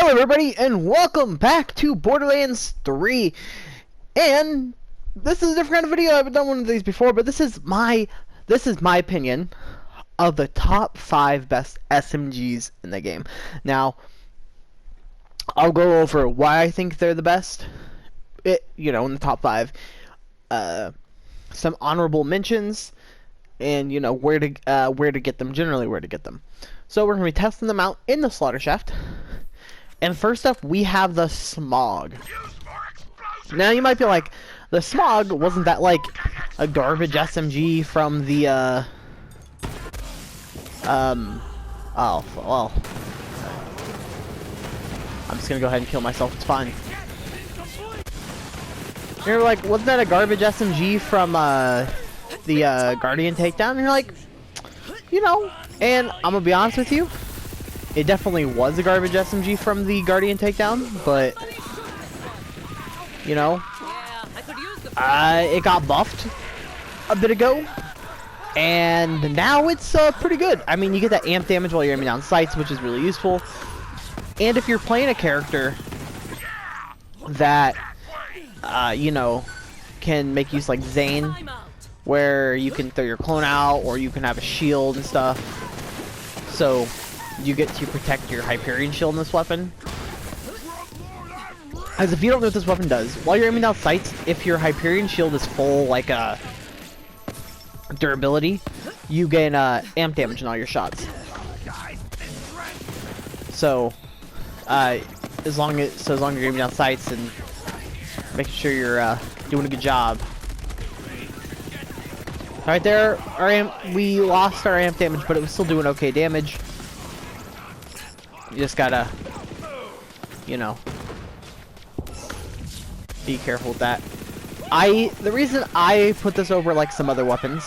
Hello everybody and welcome back to Borderlands 3. And this is a different kind of video. I haven't done one of these before, but this is my opinion of the top 5 best SMGs in the game. Now, I'll go over why I think they're the best. In the top 5. Some honorable mentions, and where to get them, generally where to get them. So we're going to be testing them out in the slaughter shaft. And first up, we have the Smog. Now you might be like, the Smog, wasn't that like a garbage SMG from the oh well, I'm just gonna go ahead and kill myself, it's fine. You're like, wasn't that a garbage SMG from the Guardian takedown? And you're like, and I'm gonna be honest with you, it definitely was a garbage SMG from the Guardian takedown, but it got buffed a bit ago, and now it's pretty good. I mean, you get that amp damage while you're aiming down sights, which is really useful. And if you're playing a character that can make use like Zane, where you can throw your clone out, or you can have a shield and stuff, so you get to protect your Hyperion shield in this weapon. As if you don't know what this weapon does, while you're aiming down sights, if your Hyperion shield is full, like durability, you gain amp damage in all your shots. So, as long as you're aiming down sights and making sure you're doing a good job. Right there, we lost our amp damage, but it was still doing okay damage. You just gotta, be careful with that. The reason I put this over like some other weapons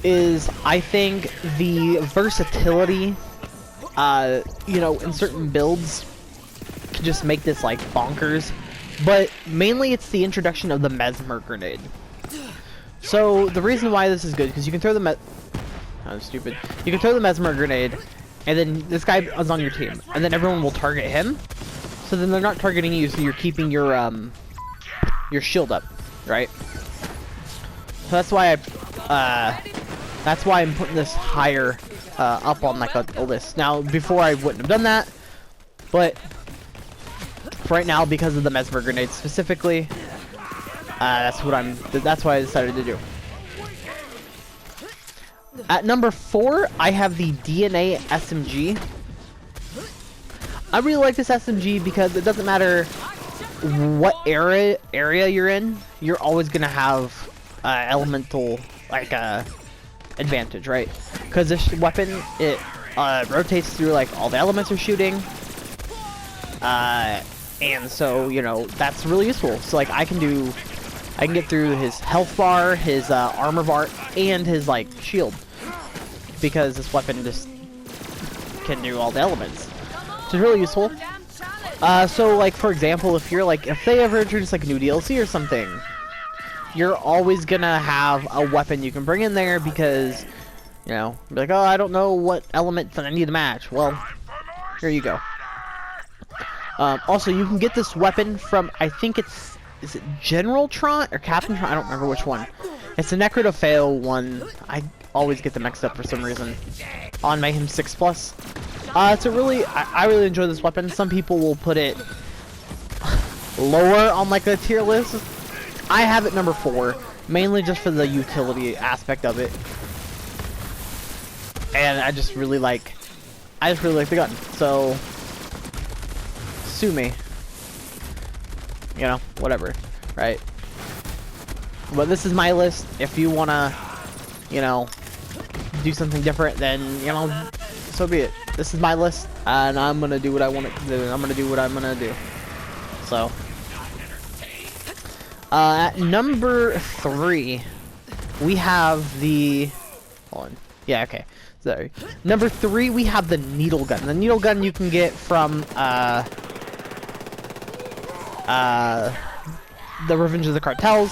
is I think the versatility, in certain builds can just make this like bonkers. But mainly it's the introduction of the Mesmer grenade. So the reason why this is good, because you can throw the You can throw the Mesmer grenade, and then this guy is on your team, and then everyone will target him. So then they're not targeting you, so you're keeping your shield up, right? So that's why I'm putting this higher up on like a list. Now, before I wouldn't have done that, but right now, because of the Mesmer grenade specifically, that's what I decided to do. At number 4, I have the DNA SMG. I really like this SMG because it doesn't matter what area you're in, you're always gonna have elemental advantage, right? Because this weapon, it rotates through like all the elements you're shooting, and so that's really useful. So like I can get through his health bar, his armor bar, and his like shield, because this weapon just can do all the elements. Which is really useful. So like for example, if they ever introduce like a new DLC or something, you're always gonna have a weapon you can bring in there, because be like, oh, I don't know what element that I need to match. Well, here you go. Also, you can get this weapon from, I think is it General Tron or Captain Tron? I don't remember which one. It's the Necro-to-Fail one. I always get them mixed up for some reason. On Mayhem 6+. I really enjoy this weapon. Some people will put it lower on like a tier list. I have it number 4, mainly just for the utility aspect of it. And I just really like the gun. So sue me. Whatever, right? But this is my list. If you wanna, do something different, then, so be it. This is my list, and I'm gonna do what I want it to do, and I'm gonna do what I'm gonna do. So, at number 3, we have the, hold on. Yeah, okay. Sorry. Number 3, we have the needle gun. The needle gun you can get from, the Revenge of the Cartels.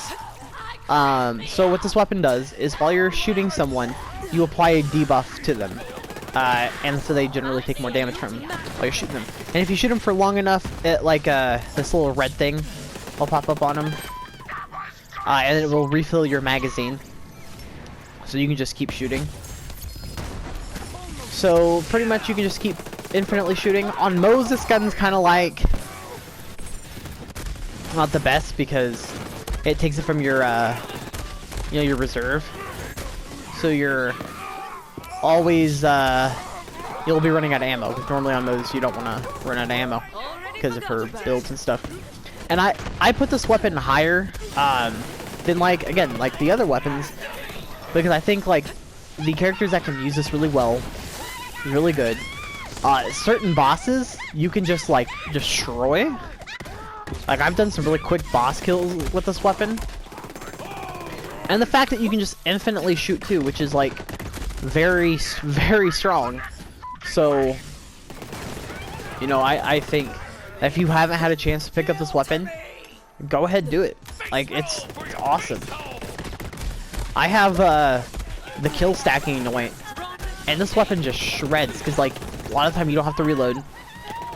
So what this weapon does is while you're shooting someone, you apply a debuff to them. and so they generally take more damage from while you're shooting them. And if you shoot them for long enough, it, like this little red thing will pop up on them, and it will refill your magazine, so you can just keep shooting. So pretty much you can just keep infinitely shooting. On Moe's, this gun's kind of like not the best because it takes it from your you know, your reserve. So you're always you'll be running out of ammo, because normally on Moe's you don't want to run out of ammo because of her builds and stuff. And I put this weapon higher than, like, again, like the other weapons, because I think like the characters that can use this really well, really good. Certain bosses you can just like destroy. Like, I've done some really quick boss kills with this weapon. And the fact that you can just infinitely shoot too, which is like very, very strong. So, you know, I think that if you haven't had a chance to pick up this weapon, go ahead and do it. Like, it's awesome. I have the kill stacking annoyance, and this weapon just shreds, because like a lot of the time you don't have to reload.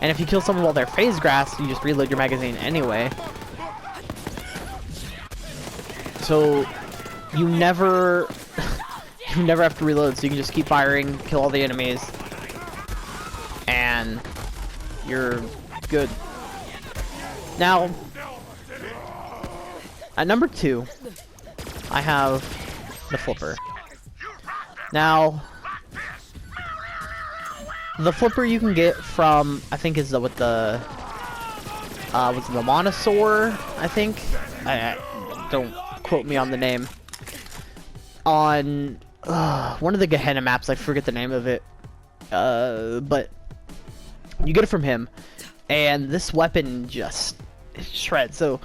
And if you kill someone while they're phase grass, you just reload your magazine anyway. So you never you never have to reload, so you can just keep firing, kill all the enemies, and you're good. Now, at number 2, I have the flipper. Now, the flipper you can get from, I think, is with the was it the Monosaur, I think. I don't quote me on the name. On one of the Gehenna maps, I forget the name of it, but you get it from him, and this weapon just shreds. So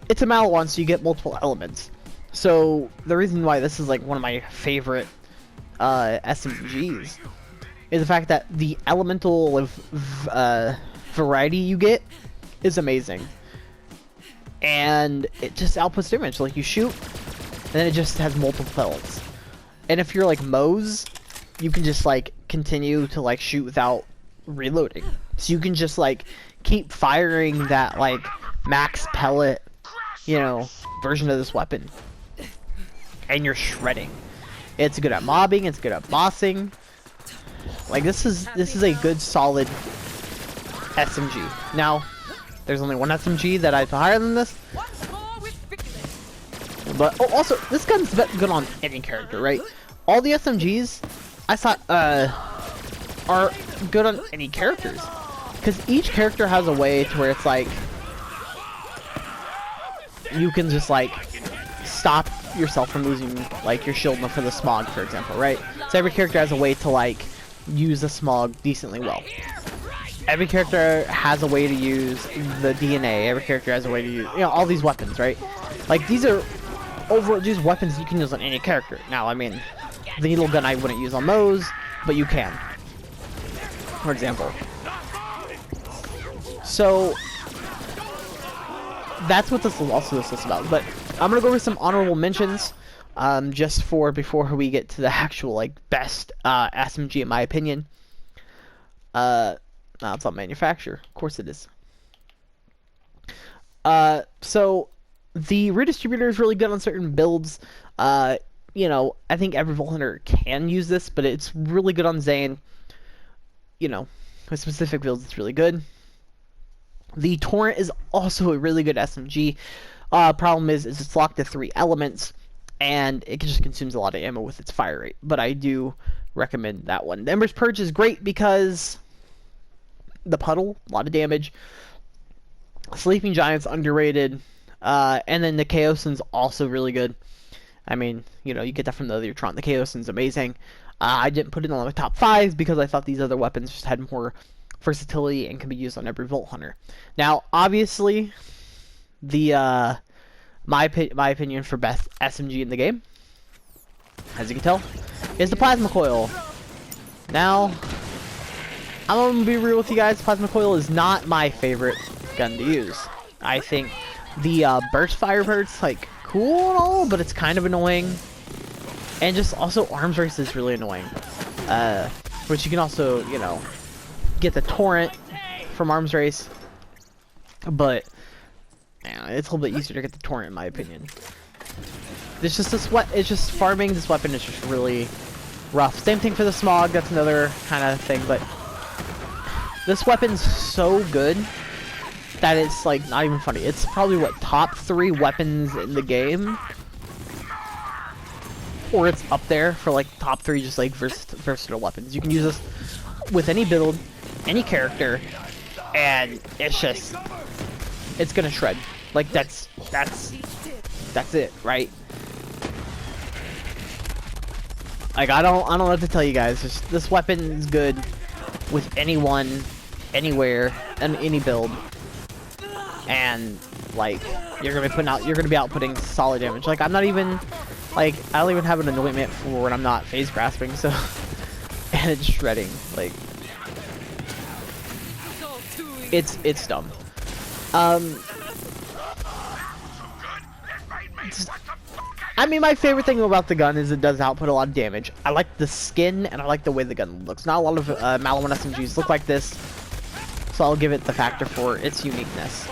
it's a Malawon, so you get multiple elements. So the reason why this is like one of my favorite SMGs is the fact that the elemental variety you get is amazing, and it just outputs damage. Like, you shoot, and then it just has multiple pellets. And if you're like Moe's, you can just like continue to like shoot without reloading, so you can just like keep firing that like max pellet, you know, version of this weapon, and you're shredding. It's good at mobbing, it's good at bossing. Like, this is a good solid SMG. Now, there's only one SMG that I put higher than this. But oh, also, this gun's good on any character, right? All the SMGs I thought are good on any characters, because each character has a way to where it's like you can just like stop yourself from losing like your shield for the smog, for example, right? So every character has a way to like use the smog decently well. Every character has a way to use the DNA. Every character has a way to use, you know, all these weapons, right? Like, these are these weapons you can use on any character. Now, I mean, the needle gun I wouldn't use on Moe's, but you can, for example. So that's what this is about. But I'm gonna go over some honorable mentions, just for before we get to the actual like best SMG in my opinion. No, it's not manufacturer. Of course it is. So the redistributor is really good on certain builds. You know, I think every Vault Hunter can use this, but it's really good on Zane. You know, with specific builds, it's really good. The Torrent is also a really good SMG. Problem is it's locked to 3 elements, and it just consumes a lot of ammo with its fire rate. But I do recommend that one. The Ember's Purge is great because the puddle, a lot of damage. Sleeping Giant's underrated, and then the Chaosin's also really good. I mean, you know, you get that from the other Tron. The Chaosin's amazing. I didn't put it on my top 5s because I thought these other weapons just had more versatility and can be used on every Vault Hunter. Now, obviously, the my opinion for best SMG in the game, as you can tell, is the Plasma Coil. Now, I'm gonna be real with you guys. Plasma Coil is not my favorite gun to use. I think the burst Firebird's like cool and all, but it's kind of annoying. And just also arms race is really annoying. which you can also, you know, get the torrent from Arms Race, but yeah, it's a little bit easier to get the torrent in my opinion. It's just it's just farming this weapon is just really rough. Same thing for the smog, that's another kind of thing, but this weapon's so good that it's like not even funny. It's probably what, top 3 weapons in the game, or it's up there for like top 3 just like versatile weapons. You can use this with any build, any character, and it's gonna shred. Like that's it, right? Like I don't know what to tell you guys. This weapon is good with anyone, anywhere, and any build. And like you're gonna be outputting solid damage. Like I'm not even like I don't even have an anointment for when I'm not phase grasping, so and it's shredding. Like it's dumb. I mean, my favorite thing about the gun is it does output a lot of damage. I like the skin, and I like the way the gun looks. Not a lot of Malamon SMGs look like this, so I'll give it the factor for its uniqueness.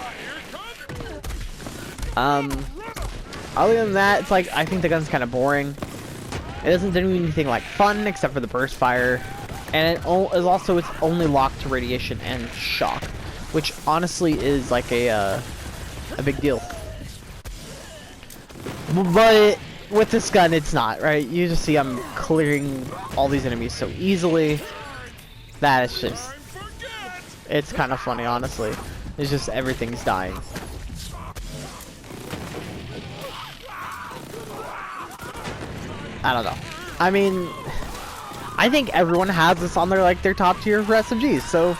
Other than that, it's like, I think the gun's kind of boring. It doesn't do anything like fun, except for the burst fire, and it is also it's only locked to radiation and shock, which honestly is like a big deal. But with this gun, it's not, right? You just see I'm clearing all these enemies so easily that it's kind of funny, honestly. It's just everything's dying. I don't know. I mean, I think everyone has this on their top tier for SMGs, so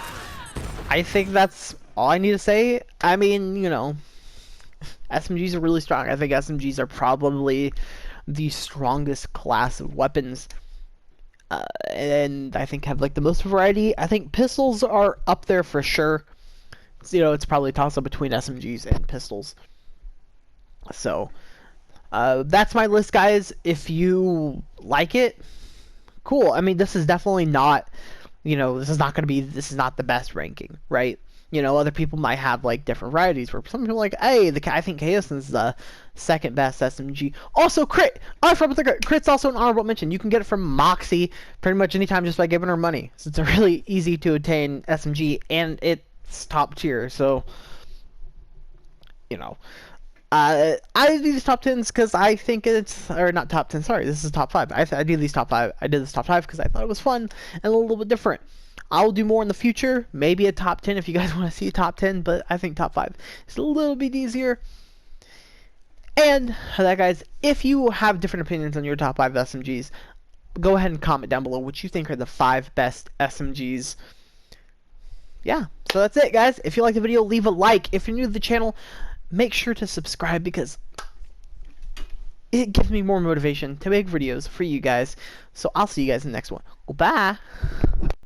I think that's all I need to say. I mean, you know, SMGs are really strong. I think SMGs are probably the strongest class of weapons, and I think have like the most variety. I think pistols are up there for sure. So, you know, it's probably a toss-up between SMGs and pistols. So that's my list, guys. If you like it, cool. I mean, this is definitely not, you know, this is not the best ranking, right? You know, other people might have like different varieties where some people are like, hey, I think Chaoson's the second best SMG. Also, crit! I forgot about the crit. Crit's also an honorable mention. You can get it from Moxie pretty much anytime just by giving her money. So it's a really easy to attain SMG, and it's top tier. So, you know, I do these top 10s because I think it's, or not top 10, sorry, this is top 5. I do these top 5. I did this top 5 because I thought it was fun and a little bit different. I'll do more in the future, maybe a top 10 if you guys want to see a top 10, but I think top 5 is a little bit easier. And that, guys, if you have different opinions on your top 5 SMGs, go ahead and comment down below what you think are the 5 best SMGs. Yeah, so that's it, guys. If you liked the video, leave a like. If you're new to the channel, make sure to subscribe because it gives me more motivation to make videos for you guys. So I'll see you guys in the next one. Goodbye.